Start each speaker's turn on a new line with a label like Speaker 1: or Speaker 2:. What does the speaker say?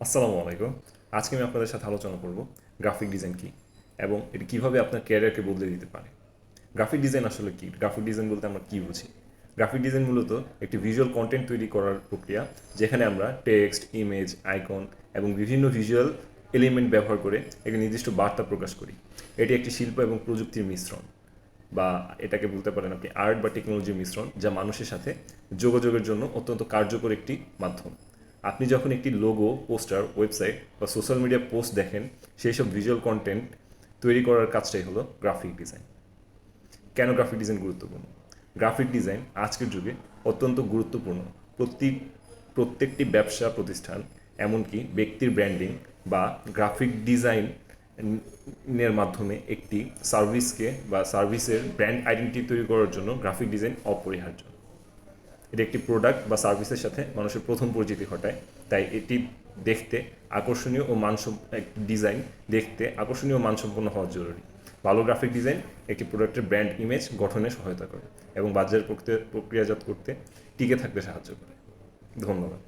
Speaker 1: আসসালামু আলাইকুম। আজকে আমি আপনাদের সাথে আলোচনা করব গ্রাফিক ডিজাইন কী এবং এটি কীভাবে আপনার ক্যারিয়ারকে বদলে দিতে পারে। গ্রাফিক ডিজাইন আসলে কী? গ্রাফিক ডিজাইন বলতে আমরা কী বুঝি? গ্রাফিক ডিজাইন মূলত একটি ভিজুয়াল কন্টেন্ট তৈরি করার প্রক্রিয়া, যেখানে আমরা টেক্সট, ইমেজ, আইকন এবং বিভিন্ন ভিজুয়াল এলিমেন্ট ব্যবহার করে একটি নির্দিষ্ট বার্তা প্রকাশ করি। এটি একটি শিল্প এবং প্রযুক্তির মিশ্রণ, বা এটাকে বলতে পারেন আপনি আর্ট বা টেকনোলজির মিশ্রণ, যা মানুষের সাথে যোগাযোগের জন্য অত্যন্ত কার্যকর একটি মাধ্যম। আপনি যখন একটি লোগো, পোস্টার, ওয়েবসাইট বা সোশ্যাল মিডিয়া পোস্ট দেখেন, সেই সব ভিজুয়াল কন্টেন্ট তৈরি করার কাজটাই হলো গ্রাফিক ডিজাইন। কেন গ্রাফিক ডিজাইন গুরুত্বপূর্ণ? গ্রাফিক ডিজাইন আজকের যুগে অত্যন্ত গুরুত্বপূর্ণ। প্রত্যেকটি ব্যবসা প্রতিষ্ঠান, এমনকি ব্যক্তির ব্র্যান্ডিং বা গ্রাফিক ডিজাইনের মাধ্যমে একটি সার্ভিসকে বা সার্ভিসের ব্র্যান্ড আইডেন্টিটি তৈরি করার জন্য গ্রাফিক ডিজাইন অপরিহার্য। এটি একটি প্রোডাক্ট বা সার্ভিসের সাথে মানুষের প্রথম পরিচিতি ঘটায়, তাই এটি দেখতে আকর্ষণীয় ও ডিজাইন দেখতে আকর্ষণীয় ও মানসম্পন্ন হওয়া জরুরি। ভালো গ্রাফিক ডিজাইন একটি প্রোডাক্টের ব্র্যান্ড ইমেজ গঠনে সহায়তা করে এবং বাজার প্রক্রিয়াজাত করতে টিকে থাকতে সাহায্য করে। ধন্যবাদ।